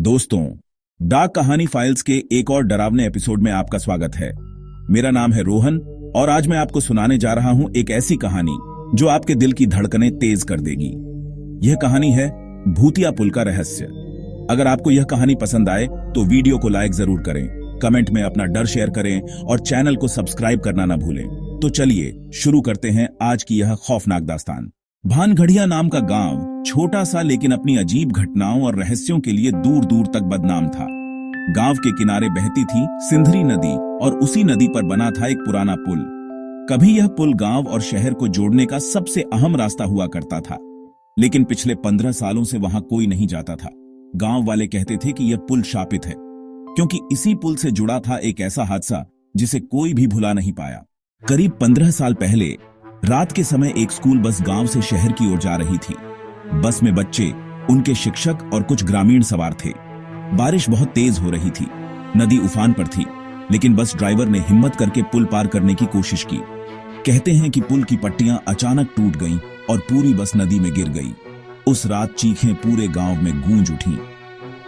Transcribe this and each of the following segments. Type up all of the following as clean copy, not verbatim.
दोस्तों, डार्क कहानी फाइल्स के एक और डरावने एपिसोड में आपका स्वागत है। मेरा नाम है रोहन और आज मैं आपको सुनाने जा रहा हूं एक ऐसी कहानी जो आपके दिल की धड़कनें तेज कर देगी। यह कहानी है भूतिया पुल का रहस्य। अगर आपको यह कहानी पसंद आए तो वीडियो को लाइक जरूर करें, कमेंट में अपना डर शेयर करें और चैनल को सब्सक्राइब करना न भूलें। तो चलिए शुरू करते हैं आज की यह खौफनाक दास्तान। भानगढ़िया नाम का गांव छोटा सा लेकिन अपनी अजीब घटनाओं और रहस्यों के लिए दूर दूर तक बदनाम था। गांव के किनारे बहती थी सिंधरी नदी और उसी नदी पर बना था एक पुराना पुल। कभी यह पुल गांव और शहर को जोड़ने का सबसे अहम रास्ता हुआ करता था, लेकिन पिछले 15 सालों से वहां कोई नहीं जाता था। गांव वाले कहते थे कि यह पुल शापित है, क्योंकि इसी पुल से जुड़ा था एक ऐसा हादसा जिसे कोई भी भुला नहीं पाया। करीब 15 साल पहले रात के समय एक स्कूल बस गांव से शहर की ओर जा रही थी। बस में बच्चे, उनके शिक्षक और कुछ ग्रामीण सवार थे। बारिश बहुत तेज हो रही थी, नदी उफान पर थी, लेकिन बस ड्राइवर ने हिम्मत करके पुल पार करने की कोशिश की। कहते हैं कि पुल की पट्टियां अचानक टूट गईं और पूरी बस नदी में गिर गई। उस रात चीखें पूरे गांव में गूंज उठीं।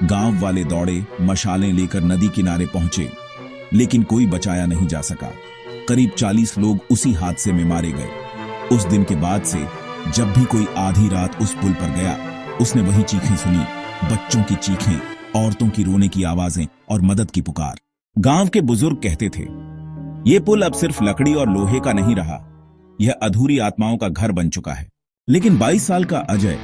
गांव वाले दौड़े, मशालें लेकर नदी किनारे पहुंचे, लेकिन कोई बचाया नहीं जा सका। करीब 40 लोग उसी हादसे में मारे गए। उस दिन के बाद से जब भी कोई आधी रात उस पुल पर गया, उसने वही चीखें सुनी, बच्चों की चीखें, औरतों की रोने की आवाजें और मदद की पुकार। गांव के बुजुर्ग कहते थे, ये पुल अब सिर्फ लकड़ी और लोहे का नहीं रहा, यह अधूरी आत्माओं का घर बन चुका है। लेकिन 22 साल का अजय,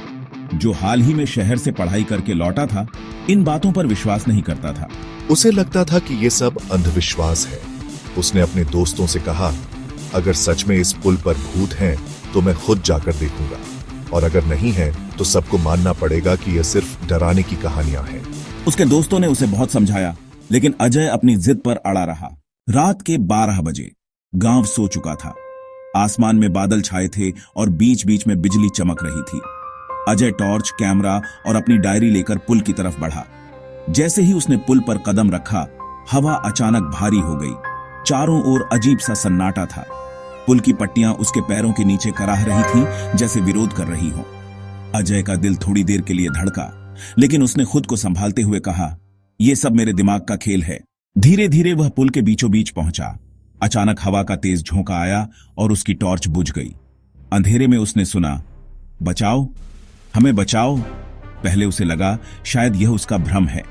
जो हाल ही में शहर से पढ़ाई करके लौटा था, इन बातों पर विश्वास नहीं करता था। उसे लगता था कि ये सब अंधविश्वास है। उसने अपने दोस्तों से कहा, अगर सच में इस पुल पर भूत हैं तो मैं खुद जाकर देखूंगा, और अगर नहीं है तो सबको मानना पड़ेगा कि यह सिर्फ डराने की कहानियां हैं। उसके दोस्तों ने उसे बहुत समझाया, लेकिन अजय अपनी जिद पर अड़ा रहा। रात के 12 बजे गांव सो चुका था। आसमान में बादल छाए थे और बीच बीच में बिजली चमक रही थी। अजय टॉर्च, कैमरा और अपनी डायरी लेकर पुल की तरफ बढ़ा। जैसे ही उसने पुल पर कदम रखा, हवा अचानक भारी हो गई। चारों ओर अजीब सा सन्नाटा था। पुल की पट्टियां उसके पैरों के नीचे कराह रही थीं, जैसे विरोध कर रही हों। अजय का दिल थोड़ी देर के लिए धड़का, लेकिन उसने खुद को संभालते हुए कहा, यह सब मेरे दिमाग का खेल है। धीरे धीरे वह पुल के बीचों बीच पहुंचा। अचानक हवा का तेज झोंका आया और उसकी टॉर्च बुझ गई। अंधेरे में उसने सुना, बचाओ, हमें बचाओ। पहले उसे लगा शायद यह उसका भ्रम है,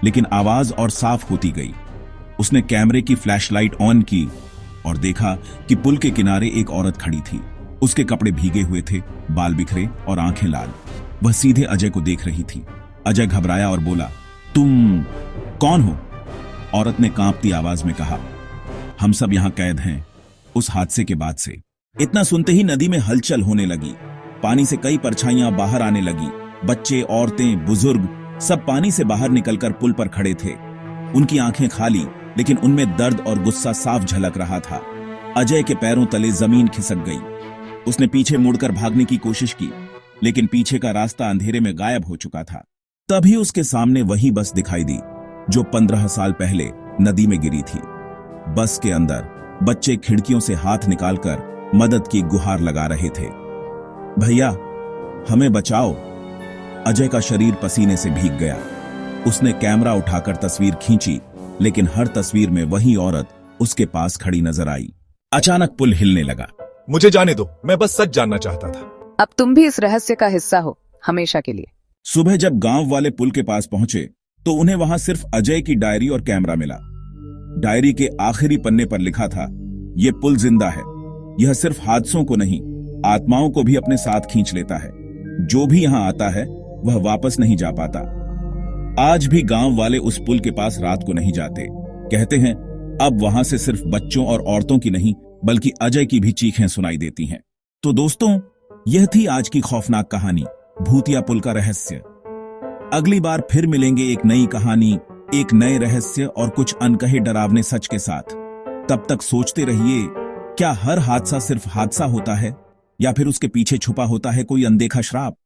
लेकिन आवाज और साफ होती गई। उसने कैमरे की फ्लैशलाइट ऑन की और देखा कि पुल के किनारे एक औरत खड़ी थी। उसके कपड़े भीगे हुए थे, बाल बिखरे और आंखें लाल। वह सीधे अजय को देख रही थी। अजय घबराया और बोला, तुम कौन हो? औरत ने कांपती आवाज में कहा, हम सब यहां कैद हैं, उस हादसे के बाद से। इतना सुनते ही नदी में हलचल होने लगी। पानी से कई परछाइयां बाहर आने लगी। बच्चे, औरतें, बुजुर्ग सब पानी से बाहर निकलकर पुल पर खड़े थे। उनकी आंखें खाली, लेकिन उनमें दर्द और गुस्सा साफ झलक रहा था। अजय के पैरों तले जमीन खिसक गई। उसने पीछे मुड़कर भागने की कोशिश की, लेकिन पीछे का रास्ता अंधेरे में गायब हो चुका था। तभी उसके सामने वही बस दिखाई दी जो 15 साल पहले नदी में गिरी थी। बस के अंदर बच्चे खिड़कियों से हाथ निकालकर मदद की गुहार लगा रहे थे। भैया, हमें बचाओ। अजय का शरीर पसीने से भीग गया। उसने कैमरा उठाकर तस्वीर खींची, लेकिन हर तस्वीर में वही औरत उसके पास खड़ी नजर आई। अचानक पुल हिलने लगा। मुझे जाने दो, मैं बस सच जानना चाहता था। अब तुम भी इस रहस्य का हिस्सा हो, हमेशा के लिए। सुबह जब गांव वाले पुल के पास पहुंचे तो उन्हें वहां सिर्फ अजय की डायरी और कैमरा मिला। डायरी के आखिरी पन्ने पर लिखा था, यह पुल जिंदा है। यह सिर्फ हादसों को नहीं, आत्माओं को भी अपने साथ खींच लेता है। जो भी यहां आता है वह वापस नहीं जा पाता। आज भी गांव वाले उस पुल के पास रात को नहीं जाते। कहते हैं अब वहां से सिर्फ बच्चों और औरतों की नहीं, बल्कि अजय की भी चीखें सुनाई देती हैं। तो दोस्तों, यह थी आज की खौफनाक कहानी, भूतिया पुल का रहस्य। अगली बार फिर मिलेंगे एक नई कहानी, एक नए रहस्य और कुछ अनकहे डरावने सच के साथ। तब तक सोचते रहिए, क्या हर हादसा सिर्फ हादसा होता है, या फिर उसके पीछे छुपा होता है कोई अनदेखा श्राप?